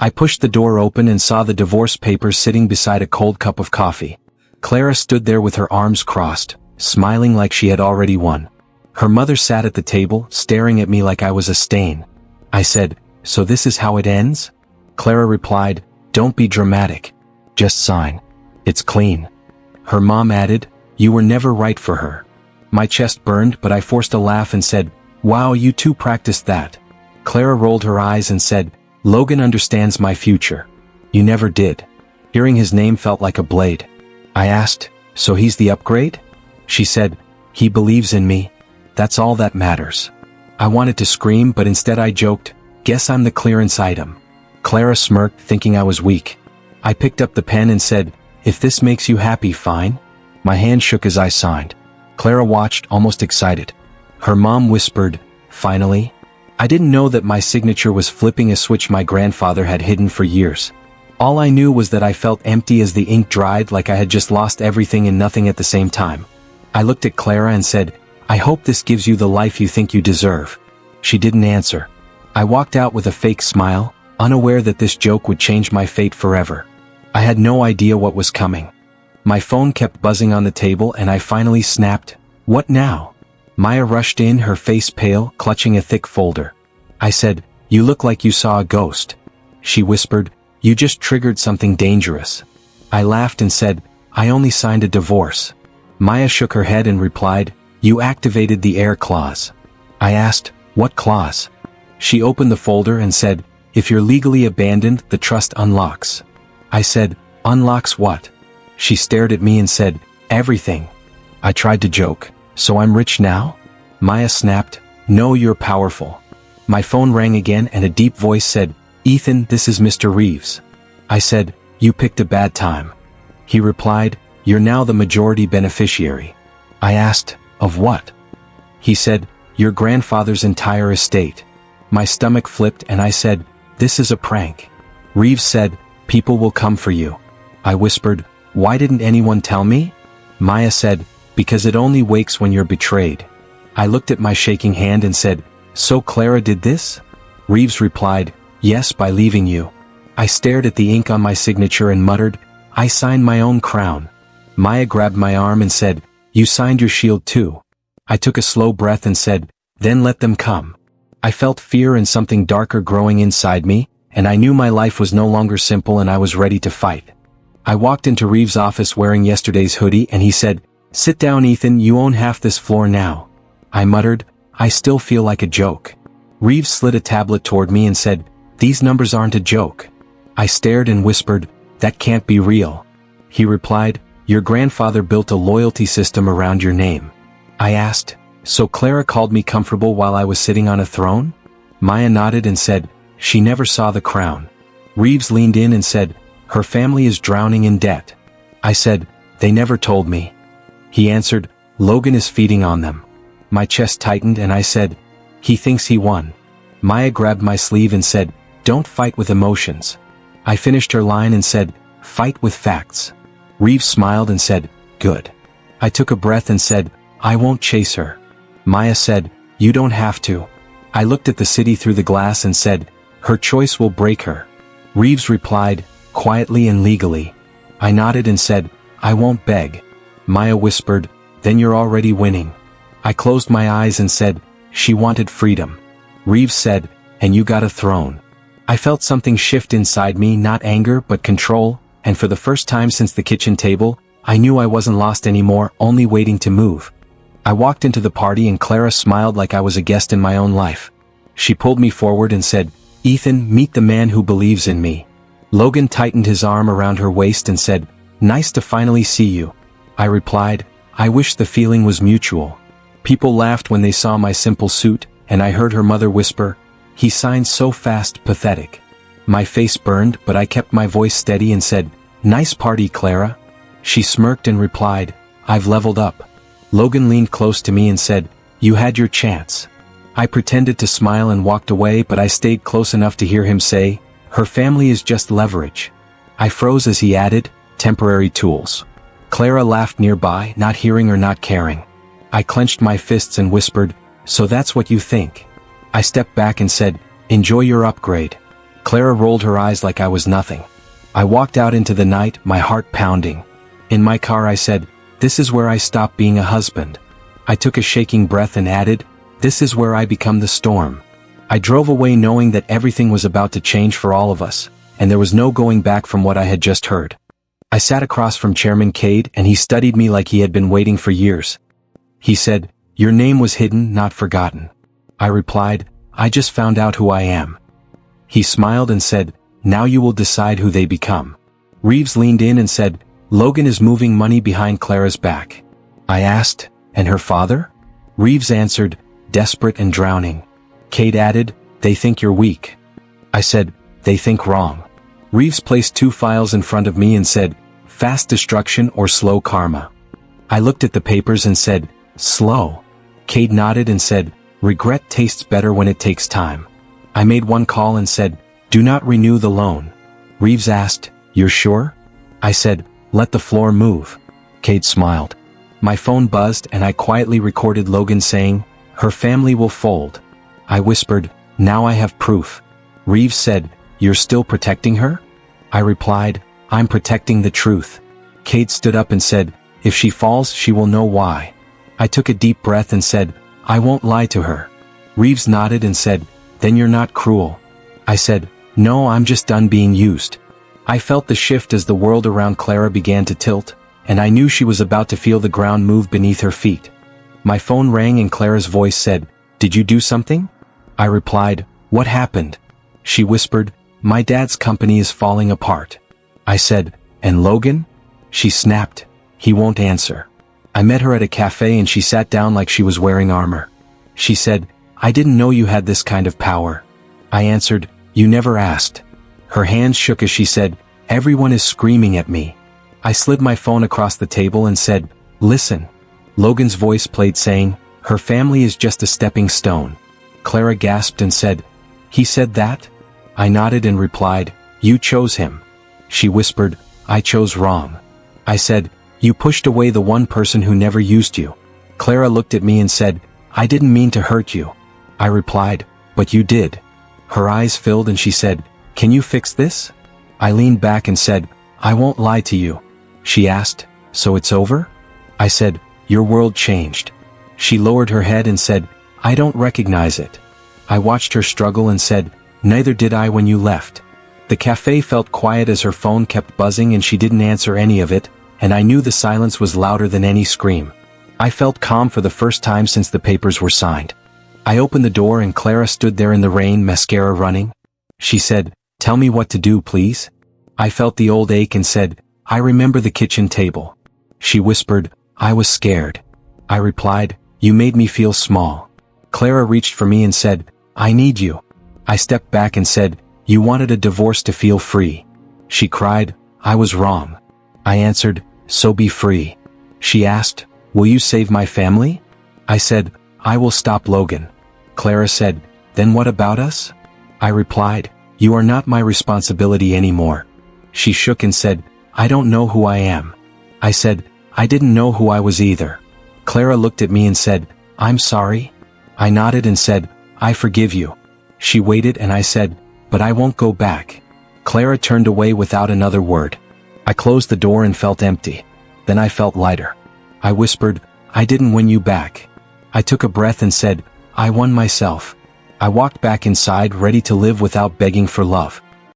I pushed the door open and saw the divorce papers sitting beside a cold cup of coffee. Clara stood there with her arms crossed, smiling like she had already won. Her mother sat at the table, staring at me like I was a stain. I said, "So this is how it ends?" Clara replied, "Don't be dramatic. Just sign. It's clean." Her mom added, "You were never right for her." My chest burned, but I forced a laugh and said, "Wow, you two practiced that." Clara rolled her eyes and said, "Logan understands my future." "You never did." Hearing his name felt like a blade. I asked, "So he's the upgrade?" She said, "He believes in me. That's all that matters." I wanted to scream, but instead I joked, "Guess I'm the clearance item." Clara smirked, thinking I was weak. I picked up the pen and said, "If this makes you happy, fine." My hand shook as I signed. Clara watched, almost excited. Her mom whispered, "Finally?" I didn't know that my signature was flipping a switch my grandfather had hidden for years. All I knew was that I felt empty as the ink dried, like I had just lost everything and nothing at the same time. I looked at Clara and said, "I hope this gives you the life you think you deserve." She didn't answer. I walked out with a fake smile, unaware that this joke would change my fate forever. I had no idea what was coming. My phone kept buzzing on the table and I finally snapped, "What now?" Maya rushed in, her face pale, clutching a thick folder. I said, "You look like you saw a ghost." She whispered, "You just triggered something dangerous." I laughed and said, "I only signed a divorce." Maya shook her head and replied, "You activated the air clause." I asked, "What clause?" She opened the folder and said, "If you're legally abandoned, the trust unlocks." I said, "Unlocks what?" She stared at me and said, "Everything." I tried to joke, "So I'm rich now?" Maya snapped, "No, you're powerful." My phone rang again and a deep voice said, "Ethan, this is Mr. Reeves." I said, "You picked a bad time." He replied, "You're now the majority beneficiary." I asked, "Of what?" He said, "Your grandfather's entire estate." My stomach flipped and I said, "This is a prank." Reeves said, "People will come for you." I whispered, "Why didn't anyone tell me?" Maya said, "Because it only wakes when you're betrayed." I looked at my shaking hand and said, "So Clara did this?" Reeves replied, "Yes, by leaving you." I stared at the ink on my signature and muttered, "I signed my own crown." Maya grabbed my arm and said, "You signed your shield too." I took a slow breath and said, "Then let them come." I felt fear and something darker growing inside me, and I knew my life was no longer simple and I was ready to fight. I walked into Reeves' office wearing yesterday's hoodie and he said, "Sit down, Ethan, you own half this floor now." I muttered, "I still feel like a joke." Reeves slid a tablet toward me and said, "These numbers aren't a joke." I stared and whispered, "That can't be real." He replied, "Your grandfather built a loyalty system around your name." I asked, "So Clara called me comfortable while I was sitting on a throne?" Maya nodded and said, "She never saw the crown." Reeves leaned in and said, "Her family is drowning in debt." I said, "They never told me." He answered, "Logan is feeding on them." My chest tightened and I said, "He thinks he won." Maya grabbed my sleeve and said, "Don't fight with emotions." I finished her line and said, "Fight with facts." Reeves smiled and said, "Good." I took a breath and said, "I won't chase her." Maya said, "You don't have to." I looked at the city through the glass and said, "Her choice will break her." Reeves replied, quietly and legally. I nodded and said, "I won't beg." Maya whispered, "Then you're already winning." I closed my eyes and said, "She wanted freedom." Reeves said, "And you got a throne." I felt something shift inside me, not anger but control, and for the first time since the kitchen table, I knew I wasn't lost anymore, only waiting to move. I walked into the party and Clara smiled like I was a guest in my own life. She pulled me forward and said, "Ethan, meet the man who believes in me." Logan tightened his arm around her waist and said, "Nice to finally see you." I replied, "I wish the feeling was mutual." People laughed when they saw my simple suit, and I heard her mother whisper, "He signed so fast, pathetic." My face burned, but I kept my voice steady and said, "Nice party, Clara." She smirked and replied, "I've leveled up." Logan leaned close to me and said, "You had your chance." I pretended to smile and walked away, but I stayed close enough to hear him say, "Her family is just leverage." I froze as he added, "Temporary tools." Clara laughed nearby, not hearing or not caring. I clenched my fists and whispered, "So that's what you think?" I stepped back and said, "Enjoy your upgrade." Clara rolled her eyes like I was nothing. I walked out into the night, my heart pounding. In my car I said, "This is where I stop being a husband." I took a shaking breath and added, "This is where I become the storm." I drove away knowing that everything was about to change for all of us, and there was no going back from what I had just heard. I sat across from Chairman Cade and he studied me like he had been waiting for years. He said, "Your name was hidden, not forgotten." I replied, "I just found out who I am." He smiled and said, "Now you will decide who they become." Reeves leaned in and said, "Logan is moving money behind Clara's back." I asked, "And her father?" Reeves answered, "Desperate and drowning." Cade added, "They think you're weak." I said, "They think wrong." Reeves placed 2 files in front of me and said, "Fast destruction or slow karma." I looked at the papers and said, "Slow." Cade nodded and said, "Regret tastes better when it takes time." I made 1 call and said, "Do not renew the loan." Reeves asked, "You're sure?" I said, "Let the floor move." Cade smiled. My phone buzzed and I quietly recorded Logan saying, "Her family will fold." I whispered, "Now I have proof." Reeves said, "You're still protecting her?" I replied, "I'm protecting the truth." Cade stood up and said, "If she falls, she will know why." I took a deep breath and said, "I won't lie to her." Reeves nodded and said, "Then you're not cruel." I said, "No, I'm just done being used." I felt the shift as the world around Clara began to tilt, and I knew she was about to feel the ground move beneath her feet. My phone rang and Clara's voice said, "Did you do something?" I replied, "What happened?" She whispered, "My dad's company is falling apart." I said, "And Logan?" She snapped, "He won't answer." I met her at a cafe and she sat down like she was wearing armor. She said, "I didn't know you had this kind of power." I answered, "You never asked." Her hands shook as she said, "Everyone is screaming at me." I slid my phone across the table and said, "Listen." Logan's voice played saying, "Her family is just a stepping stone." Clara gasped and said, "He said that?" I nodded and replied, "You chose him." She whispered, "I chose wrong." I said, "You pushed away the one person who never used you." Clara looked at me and said, "I didn't mean to hurt you." I replied, "But you did." Her eyes filled and she said, "Can you fix this?" I leaned back and said, "I won't lie to you." She asked, "So it's over?" I said, "Your world changed." She lowered her head and said, "I don't recognize it." I watched her struggle and said, "Neither did I when you left." The cafe felt quiet as her phone kept buzzing and she didn't answer any of it, and I knew the silence was louder than any scream. I felt calm for the first time since the papers were signed. I opened the door and Clara stood there in the rain, mascara running. She said, "Tell me what to do, please." I felt the old ache and said, "I remember the kitchen table." She whispered, "I was scared." I replied, "You made me feel small." Clara reached for me and said, "I need you." I stepped back and said, "You wanted a divorce to feel free." She cried, "I was wrong." I answered, "So be free." She asked, "Will you save my family?" I said, "I will stop Logan." Clara said, "Then what about us?" I replied, "You are not my responsibility anymore." She shook and said, "I don't know who I am." I said, "I didn't know who I was either." Clara looked at me and said, "I'm sorry." I nodded and said, "I forgive you." She waited and I said, "But I won't go back." Clara turned away without another word. I closed the door and felt empty. Then I felt lighter. I whispered, "I didn't win you back." I took a breath and said, "I won myself." I walked back inside ready to live without begging for love.